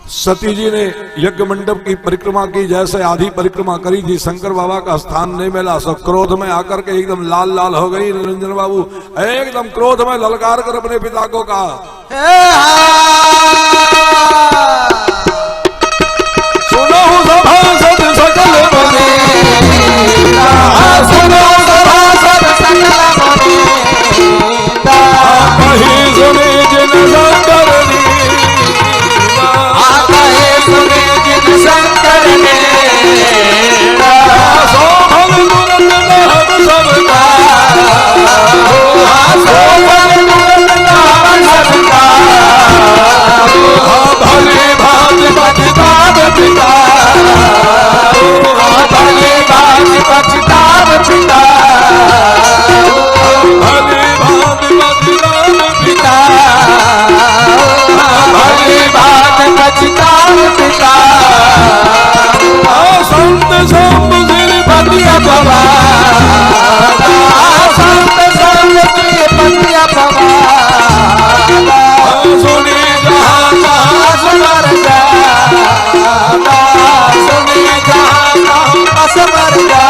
सती जी ने यज्ञ मंडप की परिक्रमा की, जैसे आधी परिक्रमा करी थी, शंकर बाबा का स्थान नहीं मिला। सब क्रोध में आकर के एकदम लाल लाल हो गई। निरंजन बाबू एकदम क्रोध में ललकार कर अपने पिता को कहा, सुनो सभासद सकल मुनि, सुनो सभासद सकल मुनि, कही सुने जिन शंकर सुने जिन शंकर ने सोभल तुरंत नाम सबका, सोभल तुरंत नाम सबका, भले भांति पछताव पिता, भले भांति पछताव पिता, भले भांति पछताव पिता, भले भांति पछताव पिता। संत संग श्रीपतिया बाबा, संत संग श्रीपतिया बाबा, सुनी जहाँ जहाँ असवर जा, सुनी जहाँ जहाँ असवर जा,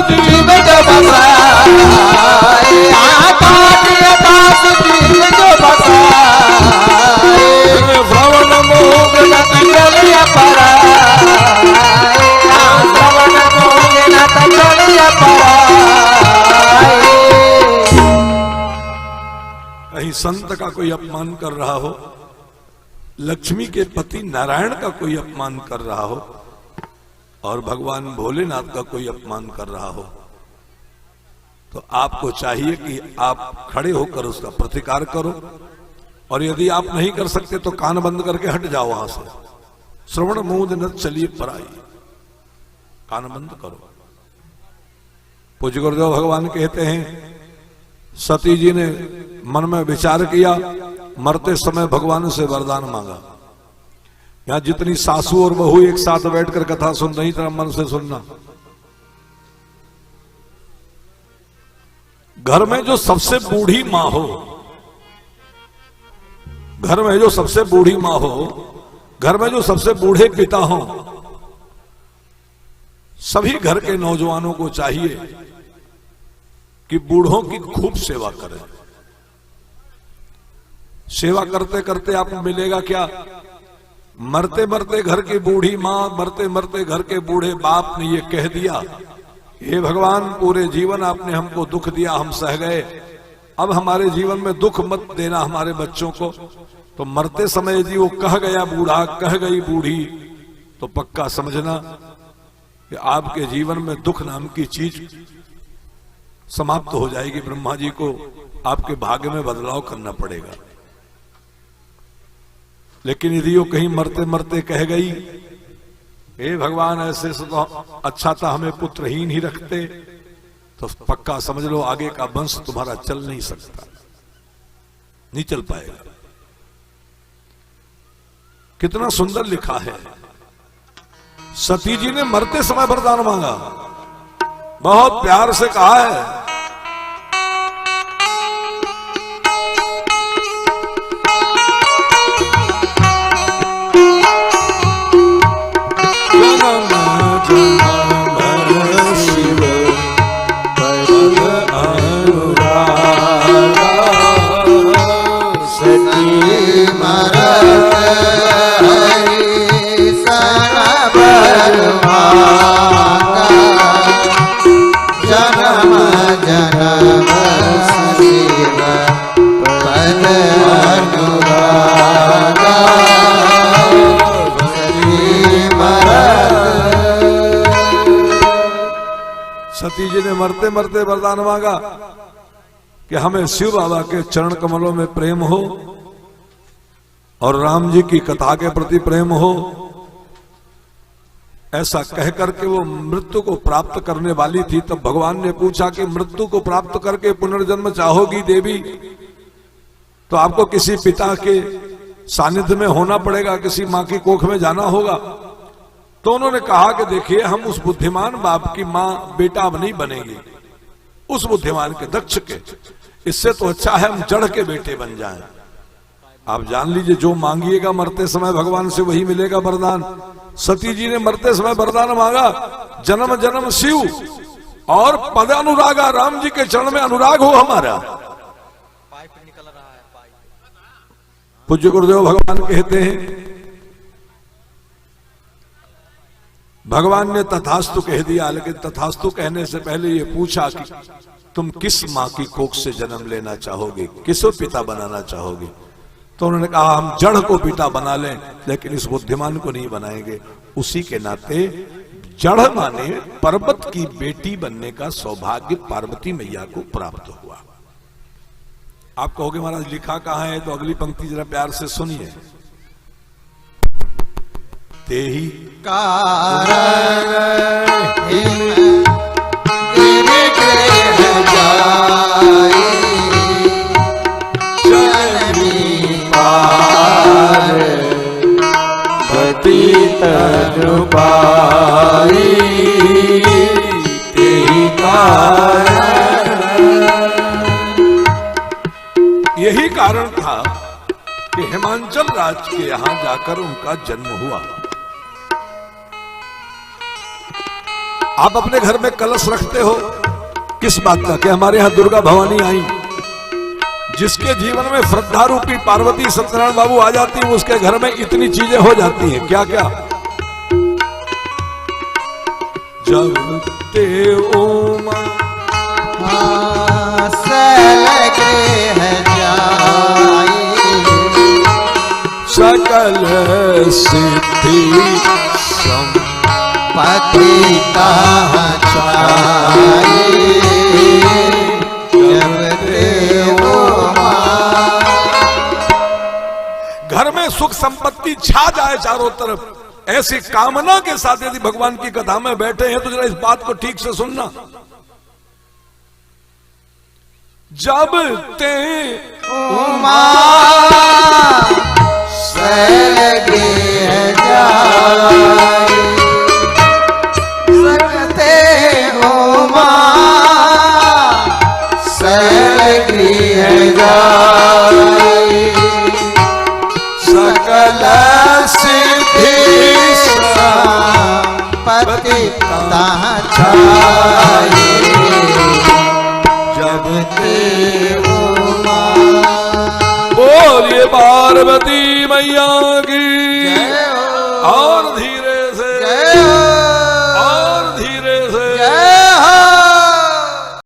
जीव जो बसाए, काटिया दास जीव जो बसाए, श्रवण मोग नत चलिया पराए, श्रवण मोग नत चलिया पराए। कहीं संत का कोई अपमान कर रहा हो, लक्ष्मी के पति नारायण का कोई अपमान कर रहा हो, और भगवान भोलेनाथ का कोई अपमान कर रहा हो, तो आपको चाहिए कि आप खड़े होकर उसका प्रतिकार करो। और यदि आप नहीं कर सकते तो कान बंद करके हट जाओ वहां से। श्रवण मूद न चलिए पराई, कान बंद करो। पूज्य गुरुदेव भगवान कहते हैं, सती जी ने मन में विचार किया, मरते समय भगवान से वरदान मांगा। यहां जितनी सासू और बहू एक साथ बैठकर कथा सुन रही, तरह मन से सुनना। घर में जो सबसे बूढ़ी मां हो, घर में जो सबसे बूढ़ी मां हो, घर में जो सबसे बूढ़े पिता हो, सभी घर के नौजवानों को चाहिए कि बूढ़ों की खूब सेवा करें। सेवा करते करते आपको मिलेगा क्या? मरते मरते घर की बूढ़ी मां, मरते मरते घर के बूढ़े बाप ने ये कह दिया, हे भगवान पूरे जीवन आपने हमको दुख दिया, हम सह गए, अब हमारे जीवन में दुख मत देना हमारे बच्चों को। तो मरते समय यदि वो कह गया बूढ़ा, कह गई बूढ़ी, तो पक्का समझना कि आपके जीवन में दुख नाम की चीज समाप्त हो जाएगी। ब्रह्मा जी को आपके भाग्य में बदलाव करना पड़ेगा। लेकिन यदि वो कहीं मरते मरते कह गई, हे भगवान ऐसे से तो अच्छा था हमें पुत्रहीन ही रखते, तो पक्का समझ लो आगे का वंश तुम्हारा चल नहीं सकता, नहीं चल पाएगा। कितना सुंदर लिखा है। सती जी ने मरते समय वरदान मांगा, बहुत प्यार से कहा है, सती जी ने मरते मरते वरदान मांगा कि हमें शिव बाबा के चरण कमलों में प्रेम हो और राम जी की कथा के प्रति प्रेम हो। ऐसा कहकर के वो मृत्यु को प्राप्त करने वाली थी। तब भगवान ने पूछा कि मृत्यु को प्राप्त करके पुनर्जन्म चाहोगी देवी, तो आपको किसी पिता के सानिध्य में होना पड़ेगा, किसी मां की कोख में जाना होगा। तो उन्होंने कहा कि देखिए, हम उस बुद्धिमान बाप की मां बेटा अब नहीं बनेंगे, उस बुद्धिमान के दक्ष के, इससे तो अच्छा है हम जड़ के बेटे बन जाएं। आप जान लीजिए, जो मांगिएगा मरते समय भगवान से वही मिलेगा वरदान। सती जी ने मरते समय वरदान मांगा, जन्म जन्म शिव और पद अनुरागा, राम जी के चरण में अनुराग हो हमारा। पूज्य गुरुदेव भगवान कहते हैं, भगवान ने तथास्तु कह दिया, लेकिन तथास्तु कहने से पहले ये पूछा कि तुम किस मां की कोख से जन्म लेना चाहोगे, किसको पिता बनाना चाहोगे। तो उन्होंने कहा हम जड़ को पिता बना लें, लेकिन इस बुद्धिमान को नहीं बनाएंगे। उसी के नाते जड़ माने पर्वत की बेटी बनने का सौभाग्य पार्वती मैया को प्राप्त हुआ। आप कहोगे महाराज लिखा कहां है, तो अगली पंक्ति जरा प्यार से सुनिए। ते ही कारण गिर जाए जननी पार गति तनु पाई तेहि कारण। यही कारण था कि हिमांचल राज के यहां जाकर उनका जन्म हुआ। आप अपने घर में कलश रखते हो किस बात का, कि हमारे यहां दुर्गा भवानी आई। जिसके जीवन में श्रद्धा रूपी पार्वती सत्यनारायण बाबू आ जाती है, उसके घर में इतनी चीजें हो जाती हैं। क्या क्या? जब ते उमा सकल सिद्धि संपत्ति घर में सुख संपत्ति छा जाए चारों तरफ, ऐसी कामना के साथ यदि भगवान की कथा में बैठे हैं तो जरा इस बात को ठीक से सुनना। जब ते उमा सलगे जाए सकते उमा सलगे जाए सकल सिद्धि संपत्ति तहाँ छाए जब ते उमा। बोलिए पार्वती मैया की।